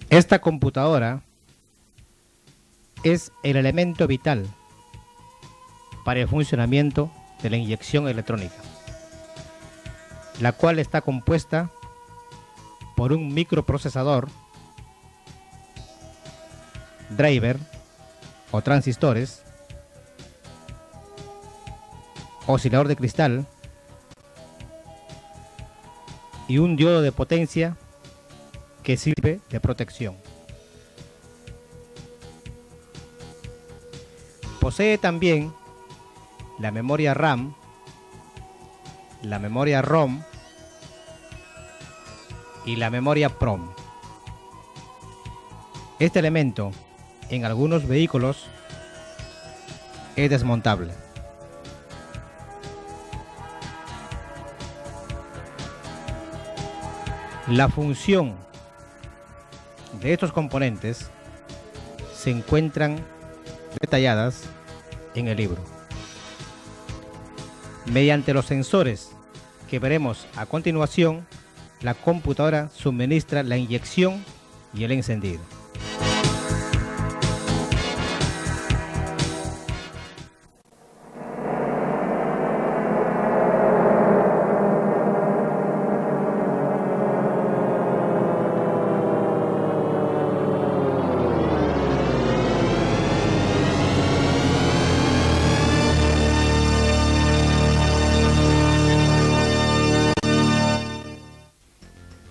Esta computadora es el elemento vital para el funcionamiento de la inyección electrónica, la cual está compuesta por un microprocesador, driver o transistores, oscilador de cristal y un diodo de potencia que sirve de protección. Posee también la memoria RAM, la memoria ROM y la memoria PROM. Este elemento en algunos vehículos es desmontable. La función de estos componentes se encuentran detalladas en el libro. Mediante los sensores que veremos a continuación, la computadora suministra la inyección y el encendido.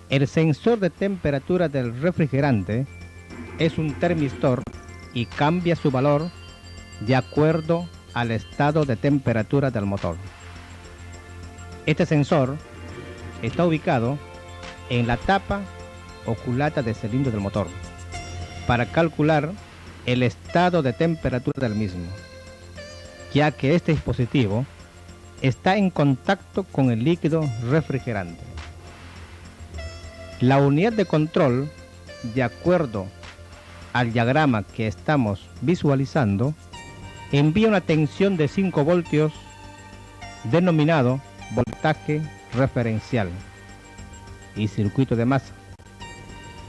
El sensor de temperatura del refrigerante es un termistor y cambia su valor de acuerdo al estado de temperatura del motor. Este sensor está ubicado en la tapa o culata del cilindro del motor para calcular el estado de temperatura del mismo, ya que este dispositivo está en contacto con el líquido refrigerante. La unidad de control, de acuerdo al diagrama que estamos visualizando, envía una tensión de 5 voltios denominado voltaje referencial y circuito de masa.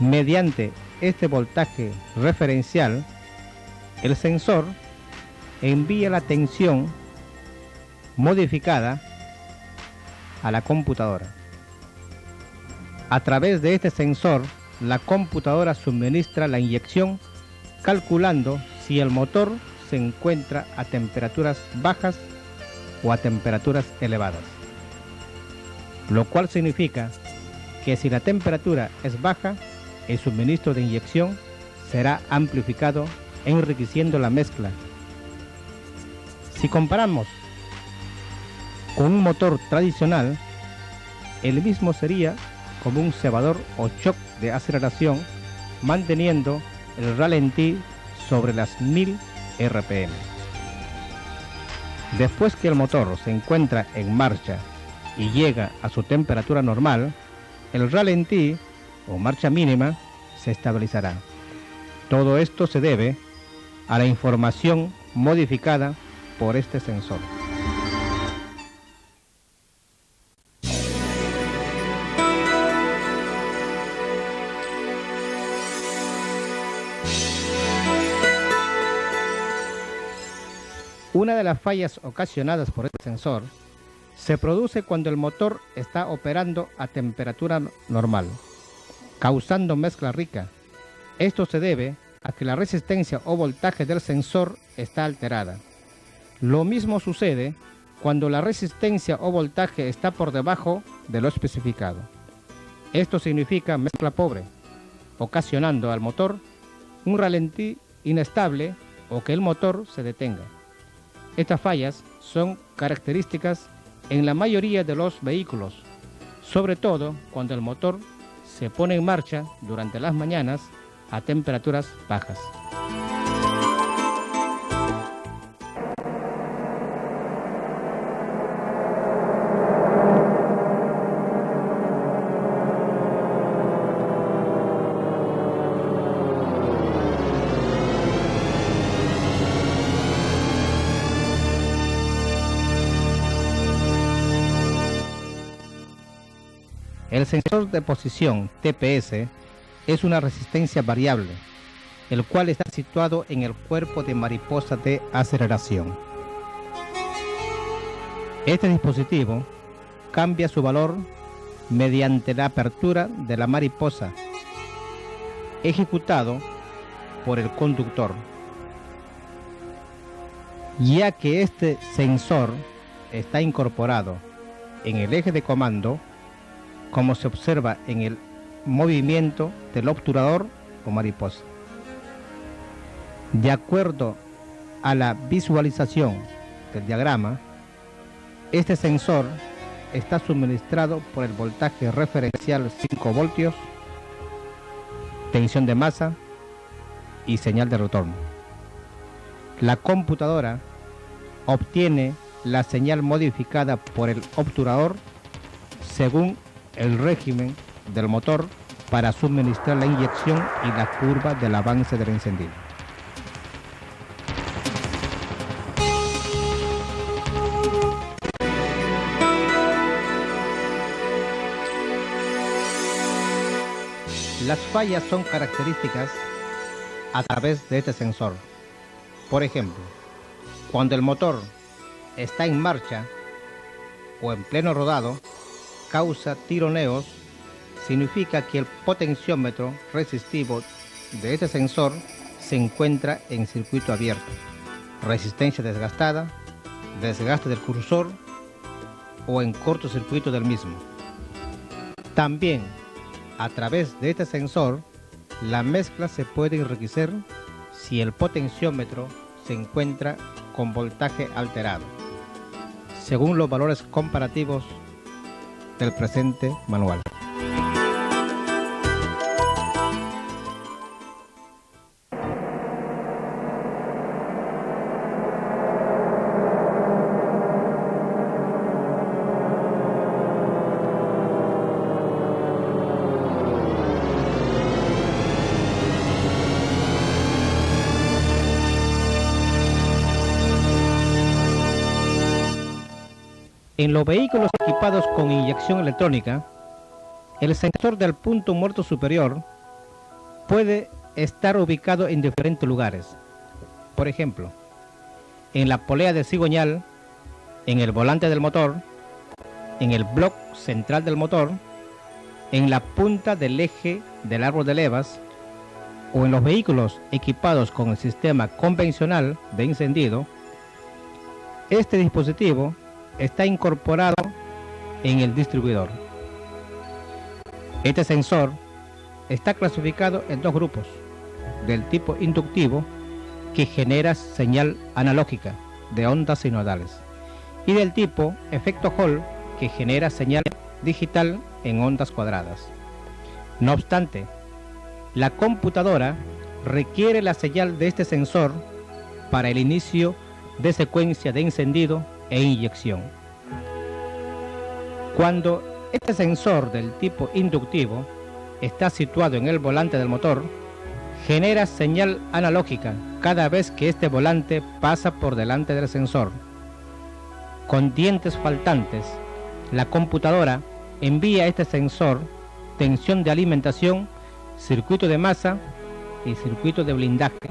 Mediante este voltaje referencial, el sensor envía la tensión modificada a la computadora. A través de este sensor, la computadora suministra la inyección calculando si el motor se encuentra a temperaturas bajas o a temperaturas elevadas. Lo cual significa que si la temperatura es baja, el suministro de inyección será amplificado, enriqueciendo la mezcla. Si comparamos con un motor tradicional, el mismo sería como un cebador o shock de aceleración, manteniendo el ralentí sobre las 1000 RPM. Después que el motor se encuentra en marcha y llega a su temperatura normal, el ralentí o marcha mínima se estabilizará. Todo esto se debe a la información modificada por este sensor. Una de las fallas ocasionadas por este sensor se produce cuando el motor está operando a temperatura normal, causando mezcla rica. Esto se debe a que la resistencia o voltaje del sensor está alterada. Lo mismo sucede cuando la resistencia o voltaje está por debajo de lo especificado. Esto significa mezcla pobre, ocasionando al motor un ralentí inestable o que el motor se detenga. Estas fallas son características en la mayoría de los vehículos, sobre todo cuando el motor se pone en marcha durante las mañanas a temperaturas bajas. El sensor de posición TPS es una resistencia variable, el cual está situado en el cuerpo de mariposa de aceleración. Este dispositivo cambia su valor mediante la apertura de la mariposa, ejecutado por el conductor, ya que este sensor está incorporado en el eje de comando, como se observa en el movimiento del obturador o mariposa. De acuerdo a la visualización del diagrama, este sensor está suministrado por el voltaje referencial 5 voltios, tensión de masa y señal de retorno. La computadora obtiene la señal modificada por el obturador según el régimen del motor para suministrar la inyección y la curva del avance del encendido. Las fallas son características a través de este sensor. Por ejemplo, cuando el motor está en marcha o en pleno rodado, causa tironeos, significa que el potenciómetro resistivo de este sensor se encuentra en circuito abierto, resistencia desgastada, desgaste del cursor o en cortocircuito del mismo. También, a través de este sensor, la mezcla se puede enriquecer si el potenciómetro se encuentra con voltaje alterado, según los valores comparativos del presente manual. En los vehículos equipados con inyección electrónica, el sensor del punto muerto superior puede estar ubicado en diferentes lugares. Por ejemplo, en la polea de cigüeñal, en el volante del motor, en el bloque central del motor, en la punta del eje del árbol de levas, o en los vehículos equipados con el sistema convencional de encendido. Este dispositivo está incorporado en el distribuidor. Este sensor está clasificado en dos grupos: del tipo inductivo, que genera señal analógica de ondas sinodales, y del tipo efecto Hall, que genera señal digital en ondas cuadradas. No obstante, la computadora requiere la señal de este sensor para el inicio de secuencia de encendido e inyección. Cuando este sensor del tipo inductivo está situado en el volante del motor, genera señal analógica cada vez que este volante pasa por delante del sensor. Con dientes faltantes, la computadora envía a este sensor tensión de alimentación, circuito de masa y circuito de blindaje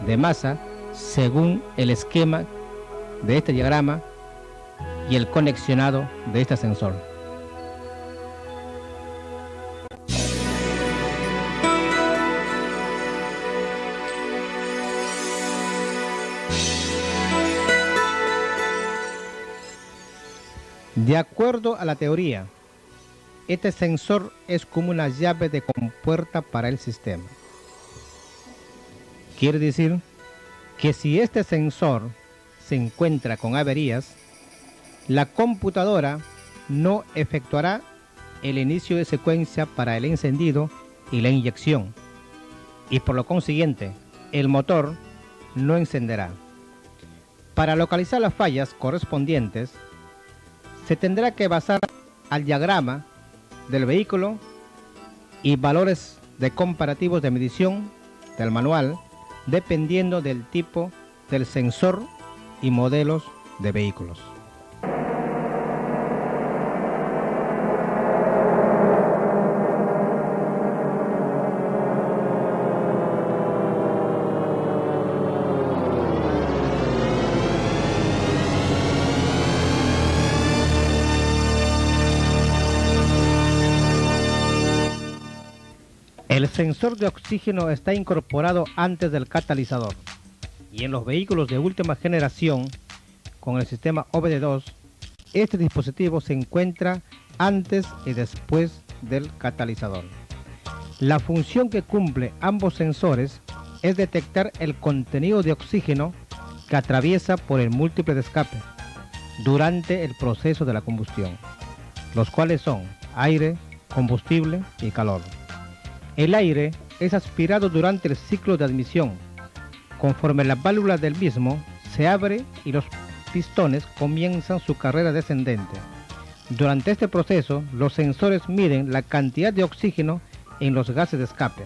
de masa según el esquema de este diagrama y el conexionado de este sensor. De acuerdo a la teoría, este sensor es como una llave de compuerta para el sistema. Quiere decir que si este sensor se encuentra con averías, la computadora no efectuará el inicio de secuencia para el encendido y la inyección, y por lo consiguiente, el motor no encenderá. Para localizar las fallas correspondientes, se tendrá que basar al diagrama del vehículo y valores de comparativos de medición del manual, dependiendo del tipo del sensor y modelos de vehículos. El sensor de oxígeno está incorporado antes del catalizador y en los vehículos de última generación con el sistema OBD2, este dispositivo se encuentra antes y después del catalizador. La función que cumple ambos sensores es detectar el contenido de oxígeno que atraviesa por el múltiple de escape durante el proceso de la combustión, los cuales son aire, combustible y calor. El aire es aspirado durante el ciclo de admisión. Conforme la válvula del mismo se abre y los pistones comienzan su carrera descendente. Durante este proceso, los sensores miden la cantidad de oxígeno en los gases de escape,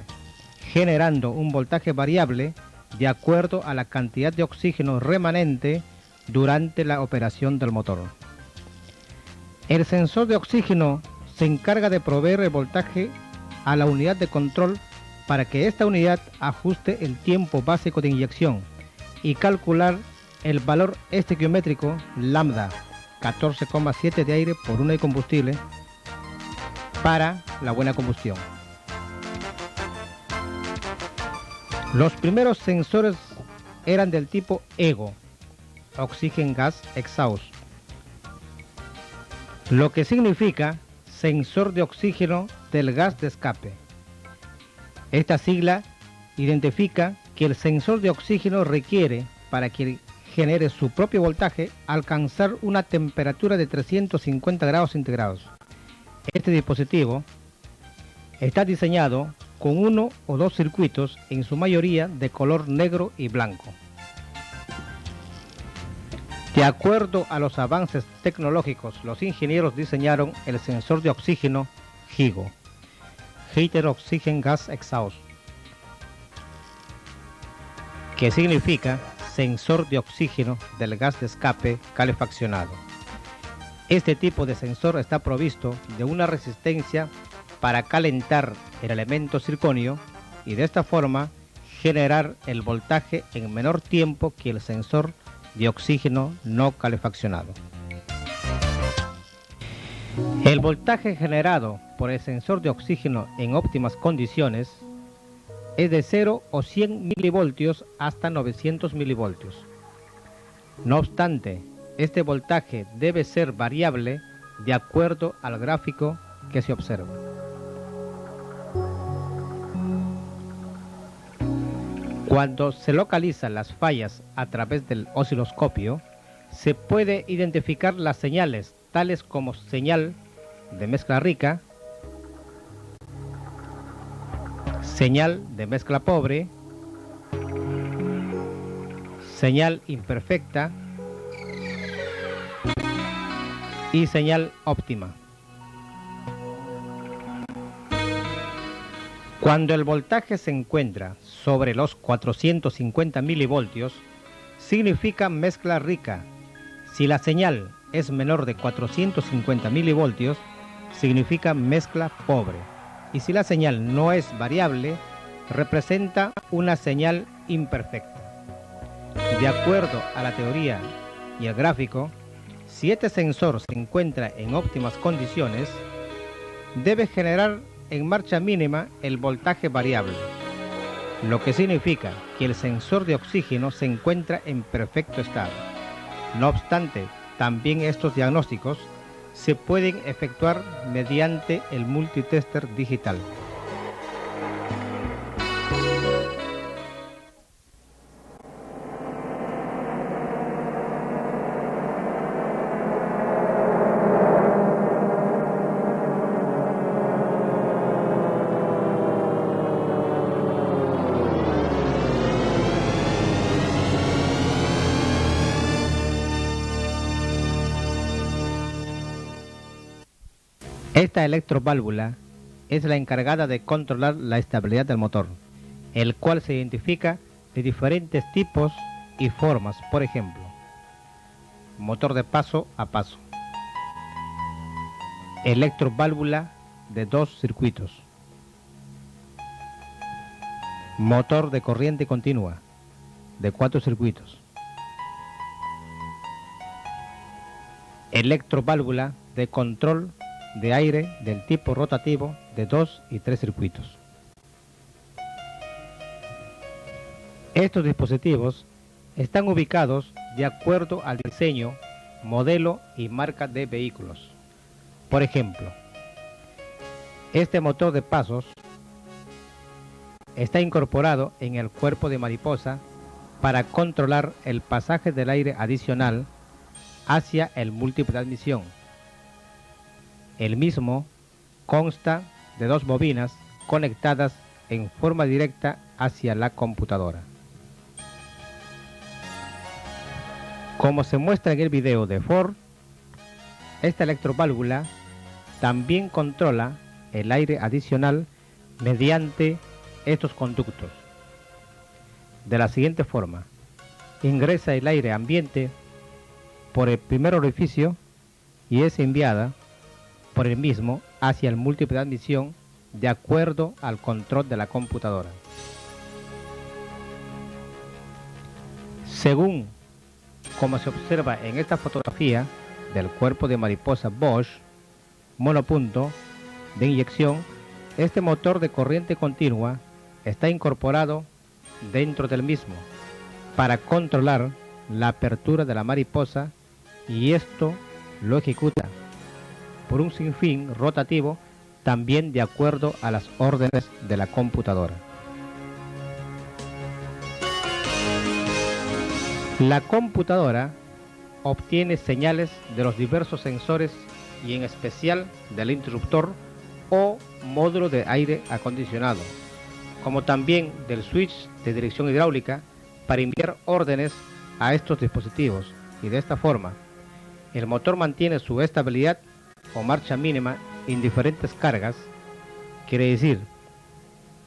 generando un voltaje variable de acuerdo a la cantidad de oxígeno remanente durante la operación del motor. El sensor de oxígeno se encarga de proveer el voltaje a la unidad de control para que esta unidad ajuste el tiempo básico de inyección y calcular el valor estequiométrico lambda 14,7 de aire por 1 de combustible para la buena combustión. Los primeros sensores eran del tipo EGO, Oxygen Gas Exhaust, lo que significa sensor de oxígeno del gas de escape. Esta sigla identifica que el sensor de oxígeno requiere, para que genere su propio voltaje, alcanzar una temperatura de 350 grados centígrados. Este dispositivo está diseñado con 1 o 2 circuitos, en su mayoría de color negro y blanco. De acuerdo a los avances tecnológicos, los ingenieros diseñaron el sensor de oxígeno HIGO, Heater Oxygen Gas Exhaust, que significa sensor de oxígeno del gas de escape calefaccionado. Este tipo de sensor está provisto de una resistencia para calentar el elemento circonio y de esta forma generar el voltaje en menor tiempo que el sensor de oxígeno no calefaccionado. El voltaje generado por el sensor de oxígeno en óptimas condiciones es de 0 o 100 milivoltios hasta 900 milivoltios. No obstante, este voltaje debe ser variable de acuerdo al gráfico que se observa. Cuando se localizan las fallas a través del osciloscopio, se puede identificar las señales tales como señal de mezcla rica, señal de mezcla pobre, señal imperfecta y señal óptima. Cuando el voltaje se encuentra sobre los 450 milivoltios, significa mezcla rica. Si la señal es menor de 450 milivoltios, significa mezcla pobre. Y si la señal no es variable, representa una señal imperfecta. De acuerdo a la teoría y el gráfico, si este sensor se encuentra en óptimas condiciones, debe generar en marcha mínima el voltaje variable, lo que significa que el sensor de oxígeno se encuentra en perfecto estado. No obstante, también estos diagnósticos se pueden efectuar mediante el multitester digital. Esta electroválvula es la encargada de controlar la estabilidad del motor, el cual se identifica de diferentes tipos y formas. Por ejemplo, motor de paso a paso, electroválvula de 2 circuitos, motor de corriente continua de 4 circuitos, electroválvula de control de aire del tipo rotativo de 2 y 3 circuitos. Estos dispositivos están ubicados de acuerdo al diseño, modelo y marca de vehículos. Por ejemplo, este motor de pasos está incorporado en el cuerpo de mariposa para controlar el pasaje del aire adicional hacia el múltiple de admisión. El mismo consta de dos bobinas conectadas en forma directa hacia la computadora. Como se muestra en el video de Ford, esta electroválvula también controla el aire adicional mediante estos conductos. De la siguiente forma: ingresa el aire ambiente por el primer orificio y es enviada por el mismo hacia el múltiple de admisión de acuerdo al control de la computadora. Según como se observa en esta fotografía del cuerpo de mariposa Bosch monopunto de inyección, este motor de corriente continua está incorporado dentro del mismo para controlar la apertura de la mariposa, y esto lo ejecuta por un sinfín rotativo también de acuerdo a las órdenes de la computadora. La computadora obtiene señales de los diversos sensores y en especial del interruptor o módulo de aire acondicionado, como también del switch de dirección hidráulica para enviar órdenes a estos dispositivos, y de esta forma el motor mantiene su estabilidad o marcha mínima en diferentes cargas. Quiere decir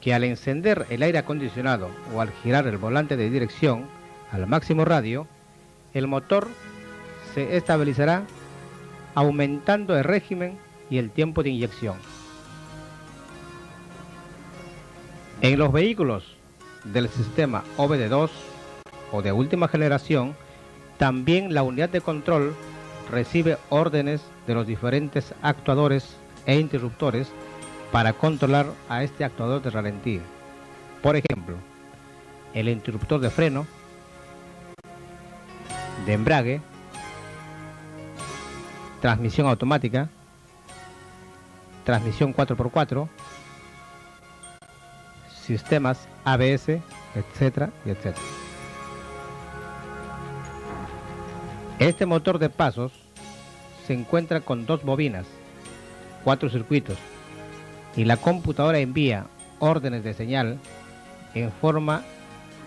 que al encender el aire acondicionado o al girar el volante de dirección al máximo radio, el motor se estabilizará aumentando el régimen y el tiempo de inyección. En los vehículos del sistema OBD2 o de última generación, también la unidad de control recibe órdenes de los diferentes actuadores e interruptores para controlar a este actuador de ralentí. Por ejemplo, el interruptor de freno, de embrague, transmisión automática, transmisión 4x4, sistemas ABS, etcétera, etcétera. Este motor de pasos se encuentra con dos bobinas, 4 circuitos, y la computadora envía órdenes de señal en forma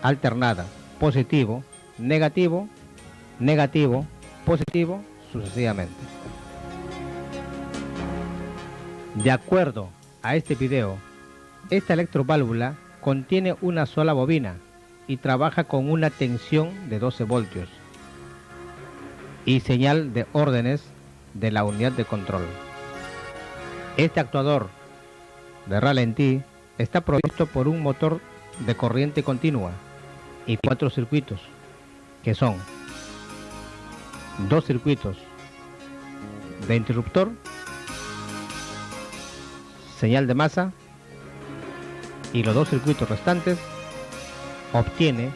alternada, positivo, negativo, negativo, positivo, sucesivamente. De acuerdo a este video, esta electroválvula contiene una sola bobina y trabaja con una tensión de 12 voltios y señal de órdenes de la unidad de control. Este actuador de ralentí está provisto por un motor de corriente continua y 4 circuitos, que son 2 circuitos de interruptor, señal de masa, y los 2 circuitos restantes obtiene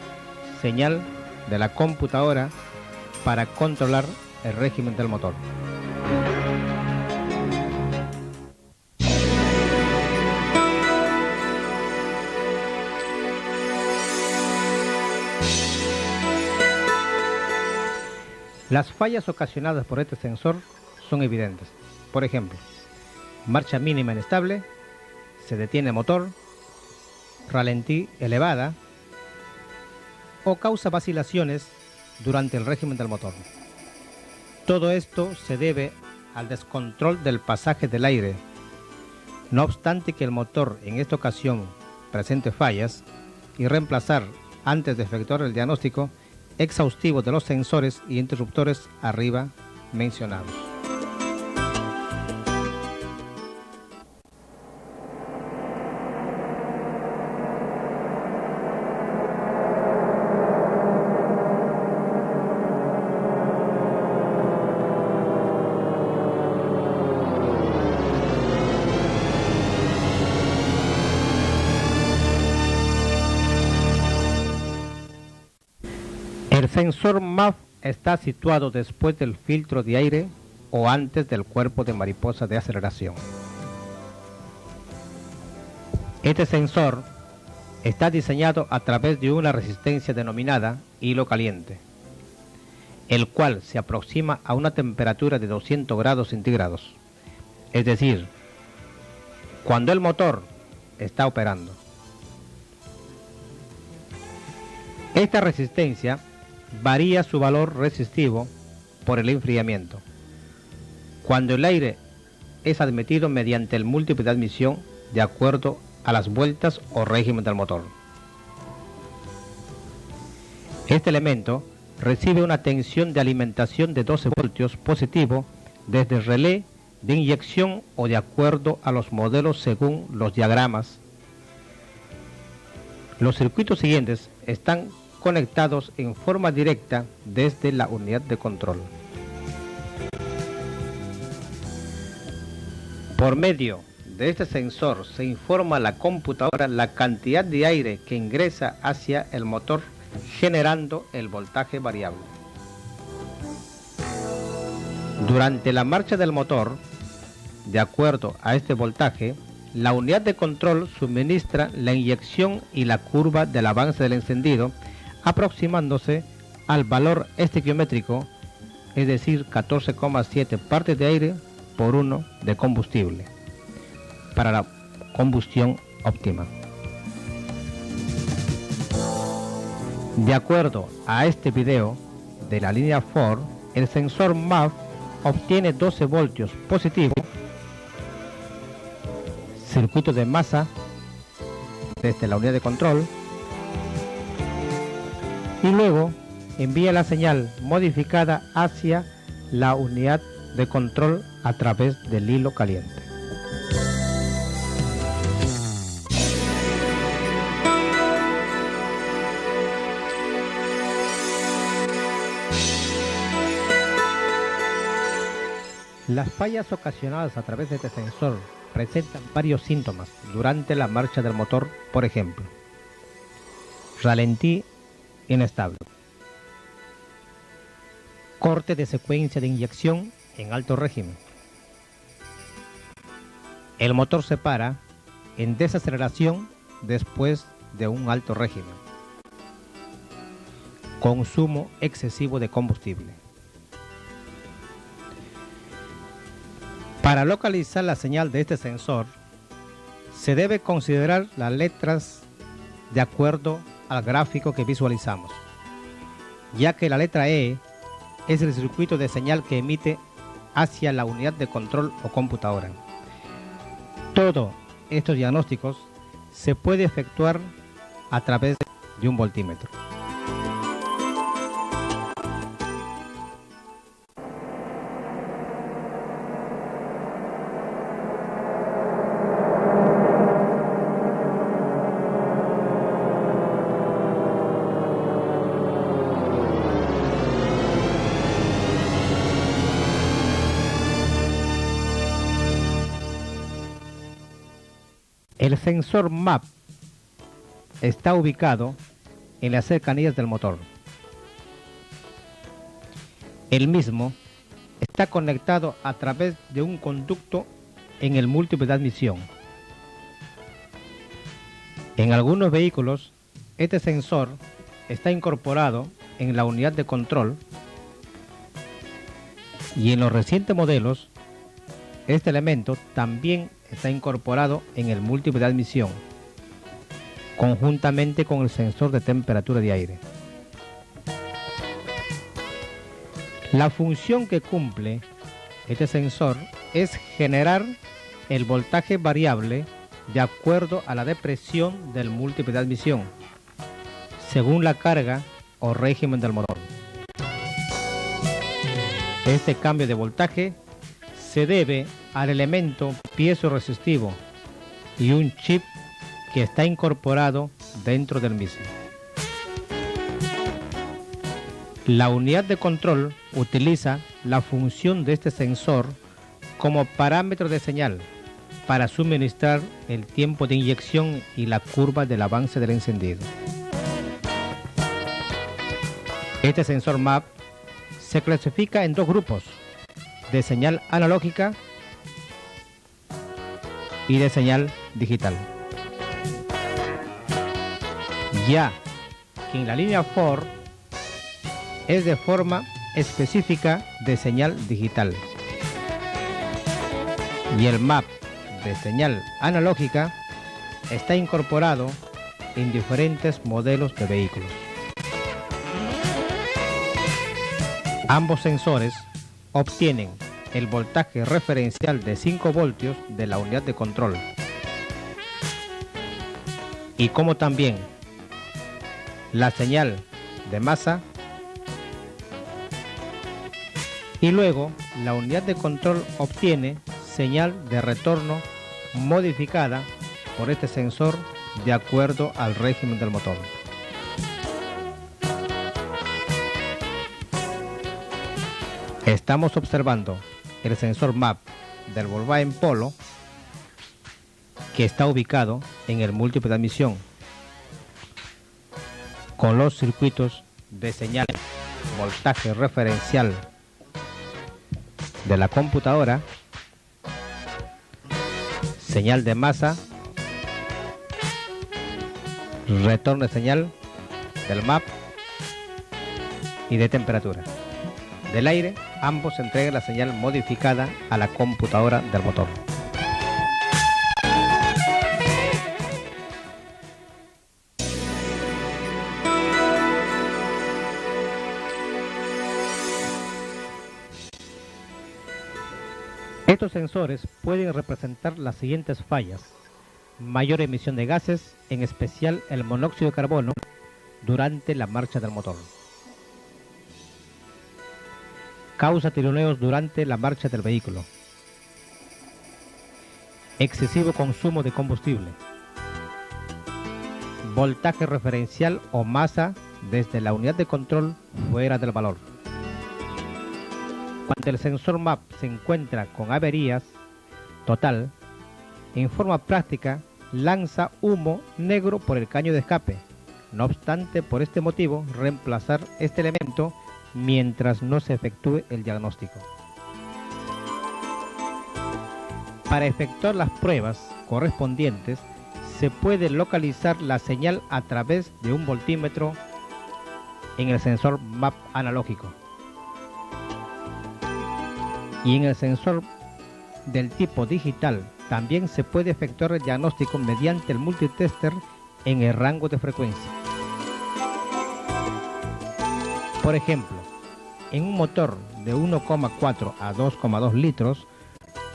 señal de la computadora para controlar el régimen del motor. Las fallas ocasionadas por este sensor son evidentes. Por ejemplo, marcha mínima inestable, se detiene el motor, ralentí elevada o causa vacilaciones durante el régimen del motor. Todo esto se debe al descontrol del pasaje del aire. No obstante que el motor en esta ocasión presente fallas, y reemplazar antes de efectuar el diagnóstico exhaustivo de los sensores y interruptores arriba mencionados. El sensor MAF está situado después del filtro de aire o antes del cuerpo de mariposa de aceleración. Este sensor está diseñado a través de una resistencia denominada hilo caliente, el cual se aproxima a una temperatura de 200 grados centígrados, es decir, cuando el motor está operando. Esta resistencia varía su valor resistivo por el enfriamiento, cuando el aire es admitido mediante el múltiple de admisión de acuerdo a las vueltas o régimen del motor. Este elemento recibe una tensión de alimentación de 12 voltios positivo desde el relé de inyección o de acuerdo a los modelos según los diagramas. Los circuitos siguientes están conectados en forma directa desde la unidad de control. Por medio de este sensor se informa a la computadora la cantidad de aire que ingresa hacia el motor, generando el voltaje variable. Durante la marcha del motor, de acuerdo a este voltaje, la unidad de control suministra la inyección y la curva del avance del encendido, aproximándose al valor estequiométrico, es decir, 14,7 partes de aire por 1 de combustible, para la combustión óptima. De acuerdo a este video de la línea Ford, el sensor MAF obtiene 12 voltios positivo, circuito de masa desde la unidad de control, y luego envía la señal modificada hacia la unidad de control a través del hilo caliente. Las fallas ocasionadas a través de este sensor presentan varios síntomas durante la marcha del motor, por ejemplo, ralentí inestable, corte de secuencia de inyección en alto régimen, el motor se para en desaceleración después de un alto régimen, consumo excesivo de combustible. Para localizar la señal de este sensor, se debe considerar las letras de acuerdo al gráfico que visualizamos, ya que la letra E es el circuito de señal que emite hacia la unidad de control o computadora. Todos estos diagnósticos se puede efectuar a través de un voltímetro. El sensor MAP está ubicado en las cercanías del motor. El mismo está conectado a través de un conducto en el múltiple de admisión. En algunos vehículos, este sensor está incorporado en la unidad de control, y en los recientes modelos, este elemento también está incorporado en el múltiple de admisión, conjuntamente con el sensor de temperatura de aire. La función que cumple este sensor es generar el voltaje variable de acuerdo a la depresión del múltiple de admisión, según la carga o régimen del motor. Este cambio de voltaje se debe al elemento piezoresistivo y un chip que está incorporado dentro del mismo. La unidad de control utiliza la función de este sensor como parámetro de señal para suministrar el tiempo de inyección y la curva del avance del encendido. Este sensor MAP se clasifica en dos grupos, de señal analógica y de señal digital. Ya que en la línea FOR es de forma específica de señal digital y el MAP de señal analógica está incorporado en diferentes modelos de vehículos. Ambos sensores obtienen el voltaje referencial de 5 voltios de la unidad de control y como también la señal de masa, y luego la unidad de control obtiene señal de retorno modificada por este sensor de acuerdo al régimen del motor. Estamos observando el sensor MAP del Volkswagen Polo, que está ubicado en el múltiple de admisión con los circuitos de señal voltaje referencial de la computadora, señal de masa, retorno de señal del MAP y de temperatura del aire. Ambos entregan la señal modificada a la computadora del motor. Estos sensores pueden representar las siguientes fallas: mayor emisión de gases, en especial el monóxido de carbono, durante la marcha del motor. Causa tironeos durante la marcha del vehículo. Excesivo consumo de combustible. Voltaje referencial o masa desde la unidad de control fuera del valor. Cuando el sensor MAP se encuentra con averías total, en forma práctica lanza humo negro por el caño de escape. No obstante, por este motivo, reemplazar este elemento mientras no se efectúe el diagnóstico. Para efectuar las pruebas correspondientes, se puede localizar la señal a través de un voltímetro en el sensor MAP analógico. Y en el sensor del tipo digital también se puede efectuar el diagnóstico mediante el multitester en el rango de frecuencia. Por ejemplo, en un motor de 1,4 a 2,2 litros,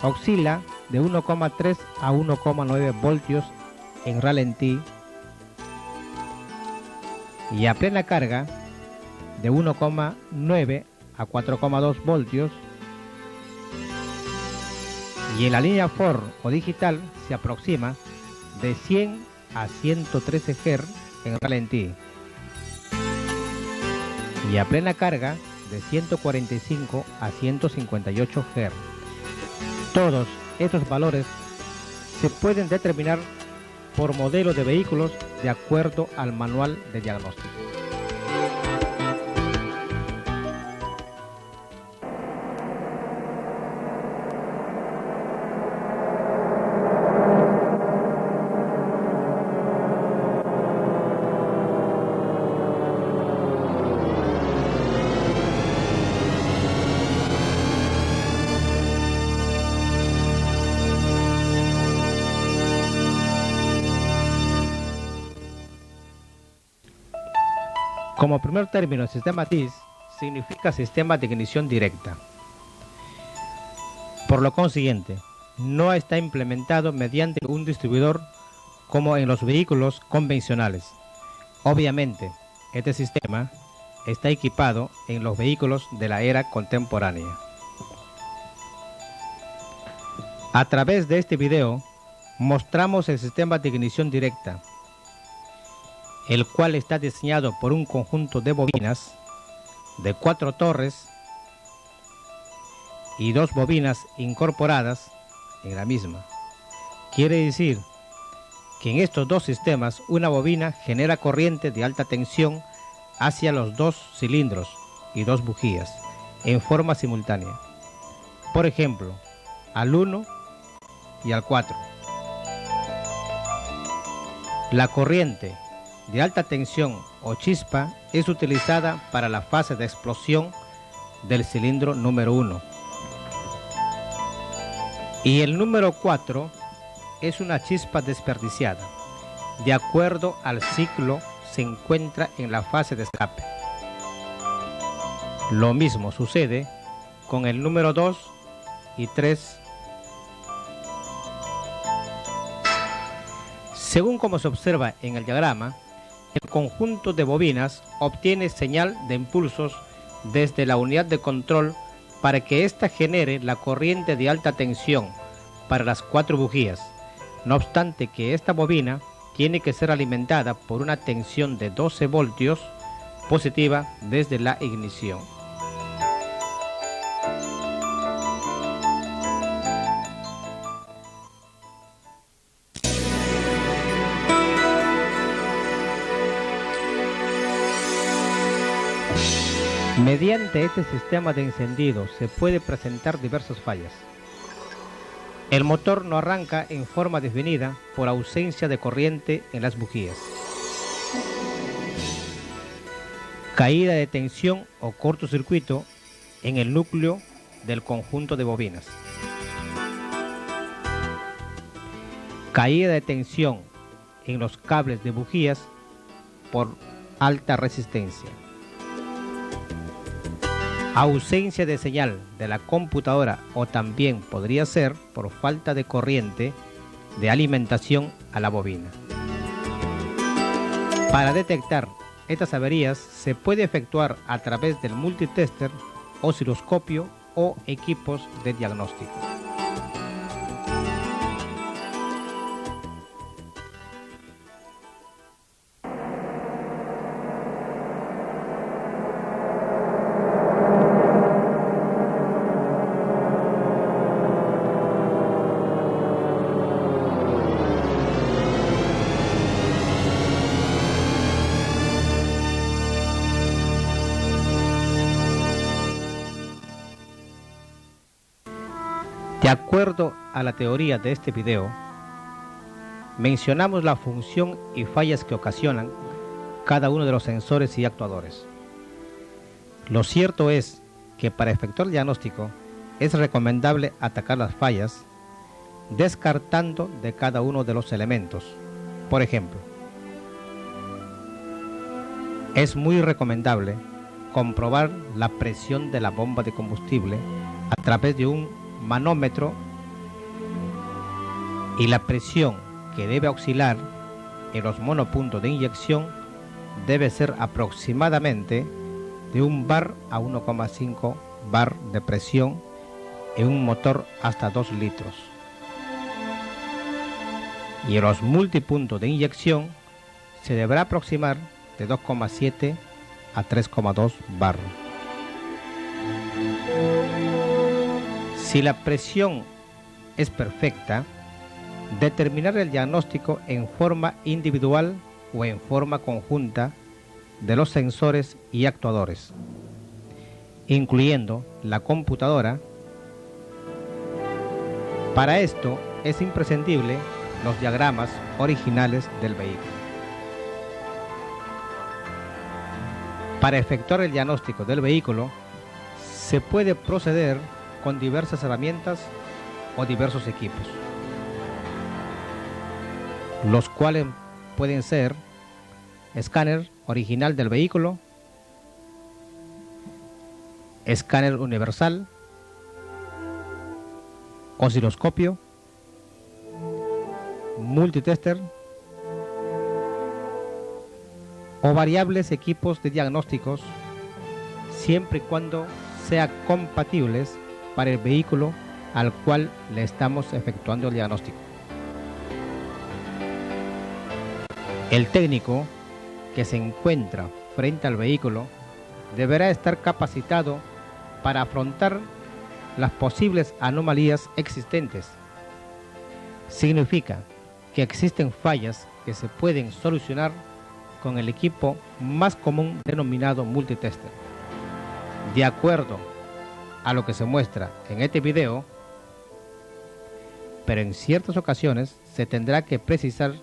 oscila de 1,3 a 1,9 voltios en ralentí y a plena carga de 1,9 a 4,2 voltios, y en la línea FOR o digital se aproxima de 100 a 113 Hz en ralentí y a plena carga de 145 a 158 Hz. Todos estos valores se pueden determinar por modelo de vehículos de acuerdo al manual de diagnóstico. Como primer término, sistema DIS significa sistema de ignición directa. Por lo consiguiente, no está implementado mediante un distribuidor como en los vehículos convencionales. Obviamente, este sistema está equipado en los vehículos de la era contemporánea. A través de este video mostramos el sistema de ignición directa, el cual está diseñado por un conjunto de bobinas de 4 torres y 2 bobinas incorporadas en la misma. Quiere decir que en estos dos sistemas una bobina genera corriente de alta tensión hacia los dos cilindros y dos bujías en forma simultánea. Por ejemplo, al 1 y al 4. La corriente de alta tensión o chispa es utilizada para la fase de explosión del cilindro número 1. Y el número 4 es una chispa desperdiciada. De acuerdo al ciclo, se encuentra en la fase de escape. Lo mismo sucede con el número 2 y 3. Según como se observa en el diagrama, el conjunto de bobinas obtiene señal de impulsos desde la unidad de control para que ésta genere la corriente de alta tensión para las 4 bujías. No obstante que esta bobina tiene que ser alimentada por una tensión de 12 voltios positiva desde la ignición. Mediante este sistema de encendido se puede presentar diversas fallas. El motor no arranca en forma definida por ausencia de corriente en las bujías. Caída de tensión o cortocircuito en el núcleo del conjunto de bobinas. Caída de tensión en los cables de bujías por alta resistencia. Ausencia de señal de la computadora o también podría ser por falta de corriente de alimentación a la bobina. Para detectar estas averías se puede efectuar a través del multitester, osciloscopio o equipos de diagnóstico. De acuerdo a la teoría de este video, mencionamos la función y fallas que ocasionan cada uno de los sensores y actuadores. Lo cierto es que para efectuar el diagnóstico es recomendable atacar las fallas descartando de cada uno de los elementos. Por ejemplo, es muy recomendable comprobar la presión de la bomba de combustible a través de un manómetro y la presión que debe oscilar en los monopuntos de inyección debe ser aproximadamente de 1 bar a 1,5 bar de presión en un motor hasta 2 litros. Y en los multipuntos de inyección se deberá aproximar de 2,7 a 3,2 bar. Si la presión es perfecta, determinar el diagnóstico en forma individual o en forma conjunta de los sensores y actuadores, incluyendo la computadora. Para esto es imprescindible los diagramas originales del vehículo. Para efectuar el diagnóstico del vehículo, se puede proceder con diversas herramientas o diversos equipos, los cuales pueden ser escáner original del vehículo, escáner universal, osciloscopio, multitester o variables equipos de diagnósticos, siempre y cuando sean compatibles para el vehículo al cual le estamos efectuando el diagnóstico. El técnico que se encuentra frente al vehículo deberá estar capacitado para afrontar las posibles anomalías existentes. Significa que existen fallas que se pueden solucionar con el equipo más común denominado multitester. De acuerdo a lo que se muestra en este video, pero en ciertas ocasiones se tendrá que precisar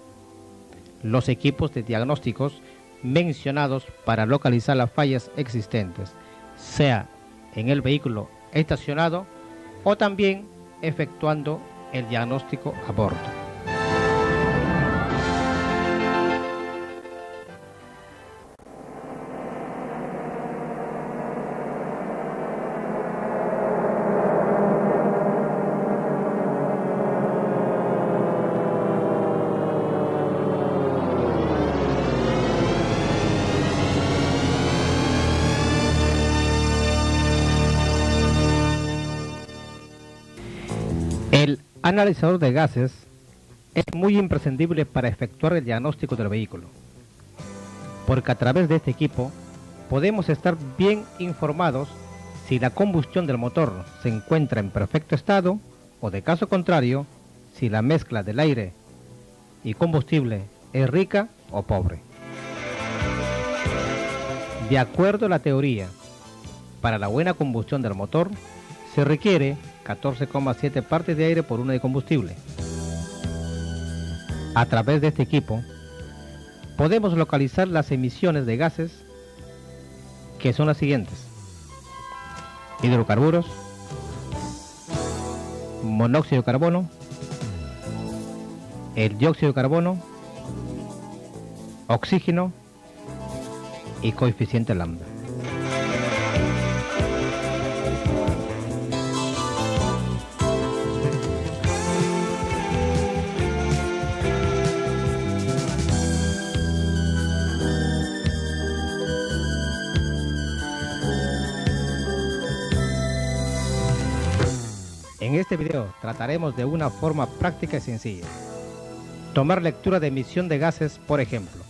los equipos de diagnósticos mencionados para localizar las fallas existentes, sea en el vehículo estacionado o también efectuando el diagnóstico a bordo. El analizador de gases es muy imprescindible para efectuar el diagnóstico del vehículo, porque a través de este equipo podemos estar bien informados si la combustión del motor se encuentra en perfecto estado o, de caso contrario, si la mezcla del aire y combustible es rica o pobre. De acuerdo a la teoría, para la buena combustión del motor se requiere 14,7 partes de aire por 1 de combustible. A través de este equipo podemos localizar las emisiones de gases, que son las siguientes: hidrocarburos, monóxido de carbono, el dióxido de carbono, oxígeno y coeficiente lambda. En este video trataremos de una forma práctica y sencilla. Tomar lectura de emisión de gases, por ejemplo.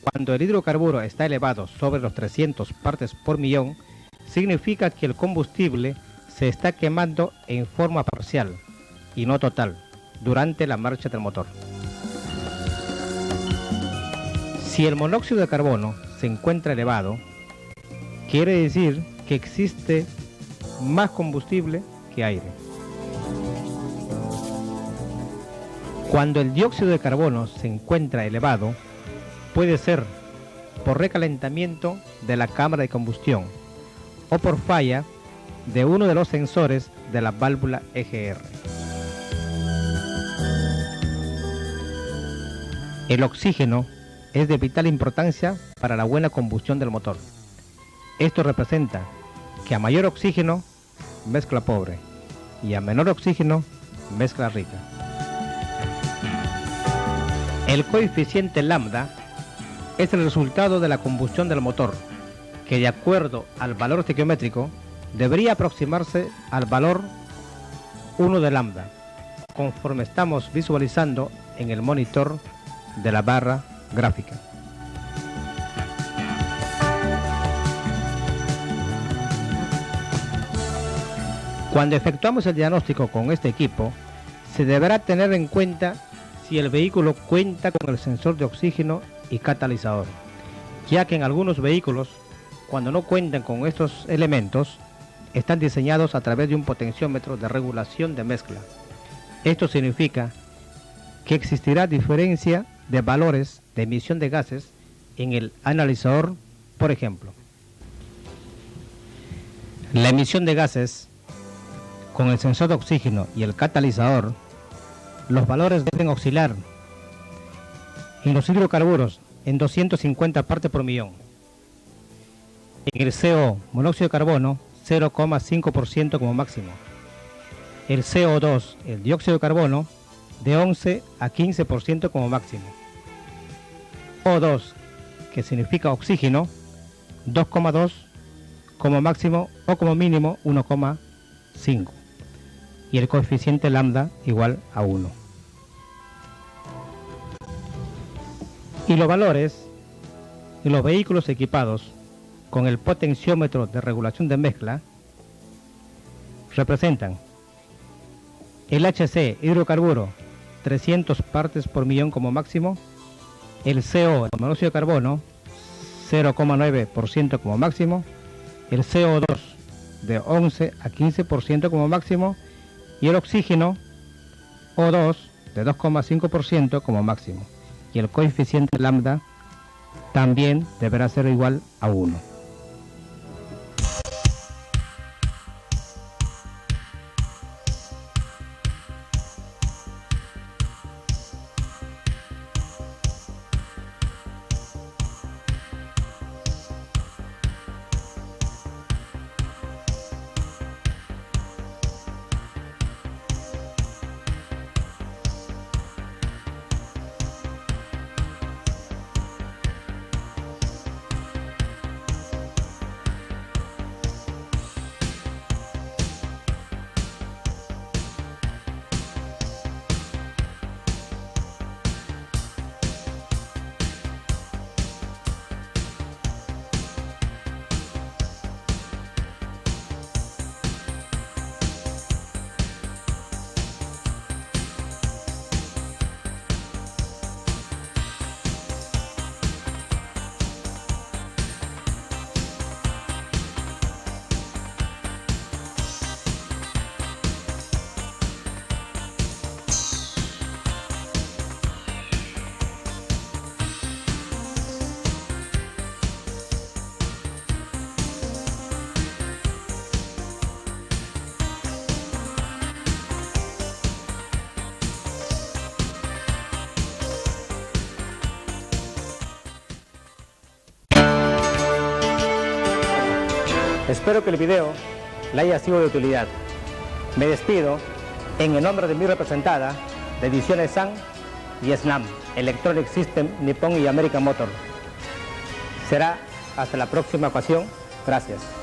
Cuando el hidrocarburo está elevado sobre los 300 partes por millón, significa que el combustible se está quemando en forma parcial y no total durante la marcha del motor. Si el monóxido de carbono se encuentra elevado, quiere decir que existe más combustible que aire. Cuando el dióxido de carbono se encuentra elevado, puede ser por recalentamiento de la cámara de combustión o por falla de uno de los sensores de la válvula EGR. El oxígeno es de vital importancia para la buena combustión del motor. Esto representa que a mayor oxígeno, mezcla pobre, y a menor oxígeno, mezcla rica. El coeficiente lambda es el resultado de la combustión del motor, que de acuerdo al valor estequiométrico debería aproximarse al valor 1 de lambda, conforme estamos visualizando en el monitor de la barra gráfica. Cuando efectuamos el diagnóstico con este equipo, se deberá tener en cuenta si el vehículo cuenta con el sensor de oxígeno y catalizador, ya que en algunos vehículos, cuando no cuentan con estos elementos, están diseñados a través de un potenciómetro de regulación de mezcla. Esto significa que existirá diferencia de valores de emisión de gases en el analizador. Por ejemplo, la emisión de gases con el sensor de oxígeno y el catalizador, los valores deben oscilar en los hidrocarburos en 250 partes por millón. En el CO, monóxido de carbono, 0,5% como máximo. El CO2, el dióxido de carbono, de 11 a 15% como máximo. O2, que significa oxígeno, 2,2 como máximo o como mínimo 1,5. Y el coeficiente lambda igual a 1. Y los valores de los vehículos equipados con el potenciómetro de regulación de mezcla representan el HC hidrocarburo 300 partes por millón como máximo, el CO, el monóxido de carbono, 0,9% como máximo, el CO2 de 11 a 15% como máximo y el oxígeno O2 de 2,5% como máximo. Y el coeficiente lambda también deberá ser igual a 1. Espero que el video le haya sido de utilidad. Me despido en el nombre de mi representada de Ediciones San y SNAM, Electronic System, Nippon y American Motor. Será hasta la próxima ocasión. Gracias.